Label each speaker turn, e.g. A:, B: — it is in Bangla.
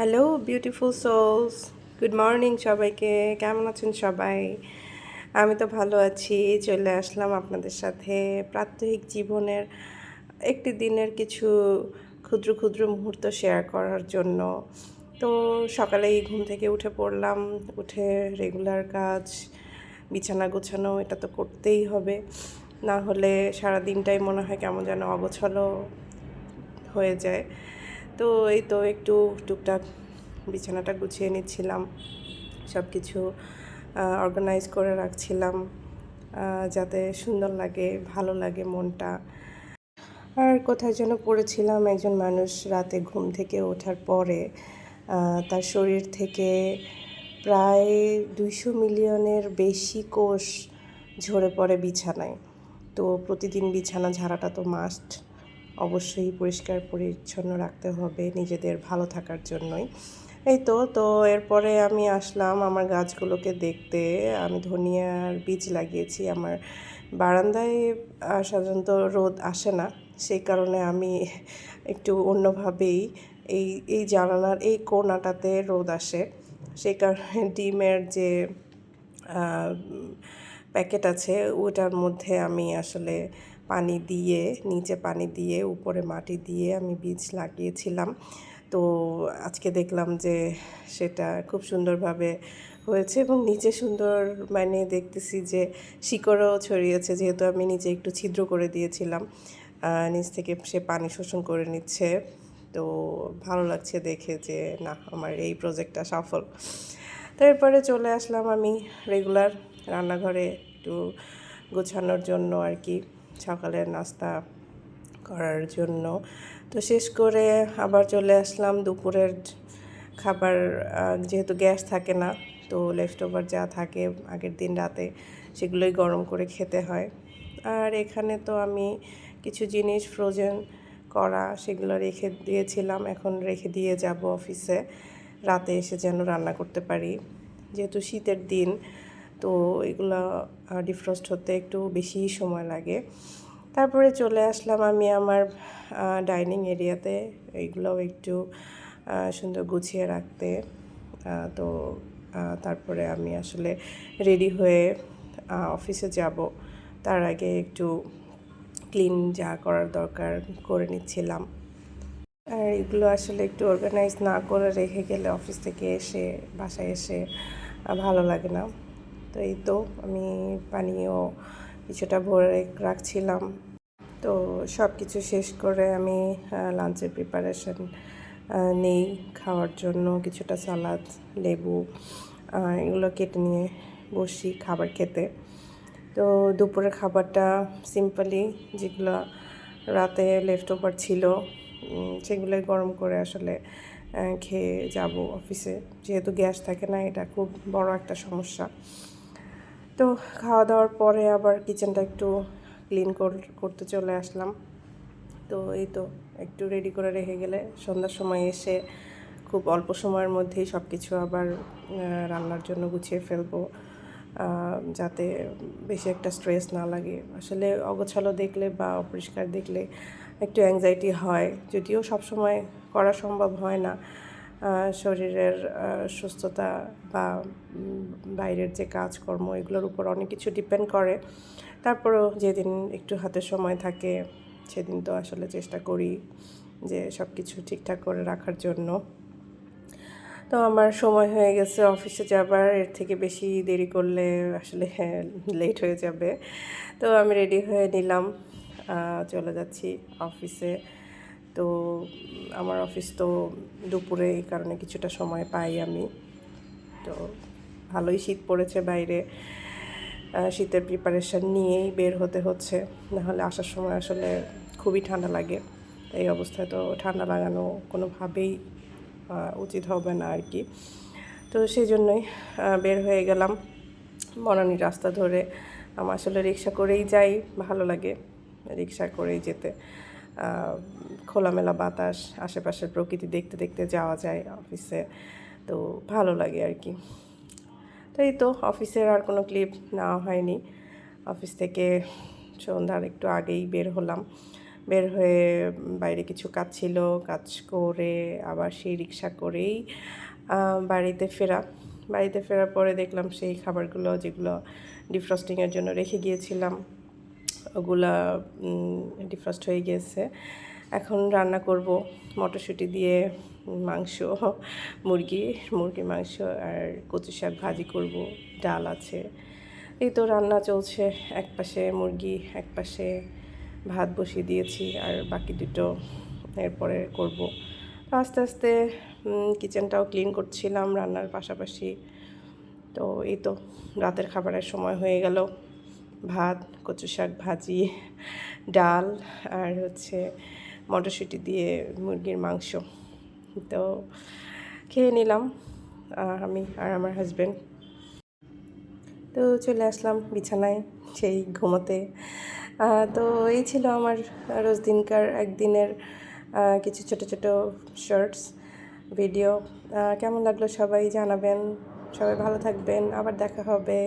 A: Hello beautiful souls, good morning সবাইকে। কেমন আছেন সবাই? আমি তো ভালো আছি। চলে আসলাম আপনাদের সাথে প্রাত্যহিক জীবনের একটি দিনের কিছু ক্ষুদ্র ক্ষুদ্র মুহূর্ত শেয়ার করার জন্য। তো সকালেই ঘুম থেকে উঠে পড়লাম। উঠে রেগুলার কাজ, বিছানা গোছানো, এটা তো করতেই হবে। না হলে সারা দিনটাই মনে হয় কেমন যেন অগোছালো হয়ে যায়। তো এই তো একটু টুকটাক বিছানাটা গুছিয়ে নিচ্ছিলাম, সব কিছু অর্গানাইজ করে রাখছিলাম যাতে সুন্দর লাগে, ভালো লাগে মনটা। আর কোথায় যেন পড়েছিলাম, একজন মানুষ রাতে ঘুম থেকে ওঠার পরে তার শরীর থেকে প্রায় 200 মিলিয়নের বেশি কোষ ঝরে পড়ে বিছানায়। তো প্রতিদিন বিছানা ঝাড়াটা তো মাস্ট, অবশ্যই পরিষ্কার পরিচ্ছন্ন রাখতে হবে নিজেদের ভালো থাকার জন্যই। এই তো এরপরে আমি আসলাম আমার গাছগুলোকে দেখতে। আমি ধনিয়ার বীজ লাগিয়েছি আমার বারান্দায়। সাধারণত রোদ আসে না, সেই কারণে আমি একটু অন্যভাবেই এই এই জানালার এই কোণাটাতে রোদ আসে, সেই কারণে ডিমের যে প্যাকেট আছে ওটার মধ্যে আমি আসলে পানি দিয়ে, নিচে পানি দিয়ে উপরে মাটি দিয়ে আমি বীজ লাগিয়েছিলাম। তো আজকে দেখলাম যে সেটা খুব সুন্দরভাবে হয়েছে এবং নিচে সুন্দর, মানে দেখতেছি যে শিকড়ও ছড়িয়েছে, যেহেতু আমি নিচে একটু ছিদ্র করে দিয়েছিলাম। নিচ থেকে সে পানি শোষণ করে নিচ্ছে। তো ভালো লাগছে দেখে যে না, আমার এই প্রজেক্টটা সফল। তো এরপরে চলে আসলাম আমি রেগুলার রান্নাঘরে একটু গোছানোর জন্য আর কি, সকালের নাস্তা করার জন্য। তো শেষ করে আবার চলে আসলাম দুপুরের খাবার। যেহেতু গ্যাস থাকে না, তো লেফট ওভার যা থাকে আগের দিন রাতে সেগুলোই গরম করে খেতে হয়। আর এখানে তো আমি কিছু জিনিস ফ্রোজেন করা সেগুলো রেখে দিয়েছিলাম, এখন রেখে দিয়ে যাব অফিসে, রাতে এসে যেন রান্না করতে পারি। যেহেতু শীতের দিন, তো এগুলো ডিফ্রস্ট হতে একটু বেশি সময় লাগে। তারপরে চলে আসলাম আমি আমার ডাইনিং এরিয়াতে, এইগুলোও একটু সুন্দর গুছিয়ে রাখতে। তো তারপরে আমি আসলে রেডি হয়ে অফিসে যাব, তার আগে একটু ক্লিন যা করার দরকার করে নিচ্ছিলাম। আর এগুলো আসলে একটু অর্গানাইজ না করে রেখে গেলে অফিস থেকে এসে, বাসায় এসে ভালো লাগে না। তো এই তো আমি পানিও কিছুটা ভরে রাখছিলাম। তো সব কিছু শেষ করে আমি লাঞ্চের প্রিপারেশন নেই, খাওয়ার জন্য কিছুটা সালাদ, লেবু এগুলো কেটে নিয়ে বসি খাবার খেতে। তো দুপুরের খাবারটা সিম্পলি, যেগুলো রাতে লেফট ওভার ছিল সেগুলোই গরম করে আসলে খেয়ে যাব অফিসে। যেহেতু গ্যাস থাকে না, এটা খুব বড় একটা সমস্যা। তো খাওয়া দাওয়ার পরে আবার কিচেনটা একটু ক্লিন করতে চলে আসলাম। তো এই তো একটু রেডি করে রেখে গেলে সন্ধ্যার সময় এসে খুব অল্প সময়ের মধ্যেই সব কিছু আবার রান্নার জন্য গুছিয়ে ফেলবো, যাতে বেশি একটা স্ট্রেস না লাগে। আসলে অগোছালো দেখলে বা অপরিষ্কার দেখলে একটু অ্যাংজাইটি হয়, যদিও সব সময় করা সম্ভব হয় না। শরীরের সুস্থতা বা বাইরের যে কাজকর্ম এগুলোর উপর অনেক কিছু ডিপেন্ড করে। তারপরেও যেদিন একটু হাতে সময় থাকে সেদিন তো আসলে চেষ্টা করি যে সব কিছু ঠিকঠাক করে রাখার জন্য। তো আমার সময় হয়ে গেছে অফিসে যাবার, এর থেকে বেশি দেরি করলে আসলে লেট হয়ে যাবে। তো আমি রেডি হয়ে নিলাম, চলে যাচ্ছি অফিসে। তো আমার অফিস তো দুপুরে, এই কারণে কিছুটা সময় পাই আমি। তো ভালোই শীত পড়েছে বাইরে, শীতের প্রিপারেশান নিয়েই বের হতে হচ্ছে, নাহলে আসার সময় আসলে খুবই ঠান্ডা লাগে। এই অবস্থায় তো ঠান্ডা লাগানো কোনোভাবেই উচিত হবে না আর কি। তো সেই জন্যই বের হয়ে গেলাম বনানী রাস্তা ধরে। আমার আসলে রিক্সা করেই যাই, ভালো লাগে রিক্সা করেই যেতে। খোলামেলা বাতাস, আশেপাশের প্রকৃতি দেখতে দেখতে যাওয়া যায় অফিসে, তো ভালো লাগে আর কি। তো এই তো অফিসের আর কোনো ক্লিপ নেওয়া হয়নি। অফিস থেকে সন্ধ্যার একটু আগেই বের হলাম, বের হয়ে বাইরে কিছু কাজ ছিল, কাজ করে আবার সেই রিক্সা করেই বাড়িতে ফেরার পরে দেখলাম সেই খাবারগুলো যেগুলো ডিফ্রস্টিংয়ের জন্য রেখে গিয়েছিলাম ওগুলা ডিফ্রস্ট হয়ে গিয়েছে। এখন রান্না করব মটরশুঁটি দিয়ে মাংস, মুরগির মাংস আর কচু শাক ভাজি করব, ডাল আছে। এই তো রান্না চলছে, এক পাশে মুরগি এক পাশে ভাত বসিয়ে দিয়েছি আর বাকি দুটো এরপরে করব। তো আস্তে আস্তে কিচেনটাও ক্লিন করছিলাম রান্নার পাশাপাশি। তো এই তো রাতের খাবারের সময় হয়ে গেল। ভাত, কচু শাক ভাজি, ডাল আর হচ্ছে মটরশুঁটি দিয়ে মুরগির মাংস। তো খেয়ে নিলাম আমি আর আমার হাজব্যান্ড। তো চলে আসলাম বিছানায় সেই ঘুমোতে। তো এই ছিল আমার রোজ দিনকার একদিনের কিছু ছোট ছোট শর্টস ভিডিও। কেমন লাগলো সবাই জানাবেন। সবাই ভালো থাকবেন, আবার দেখা হবে।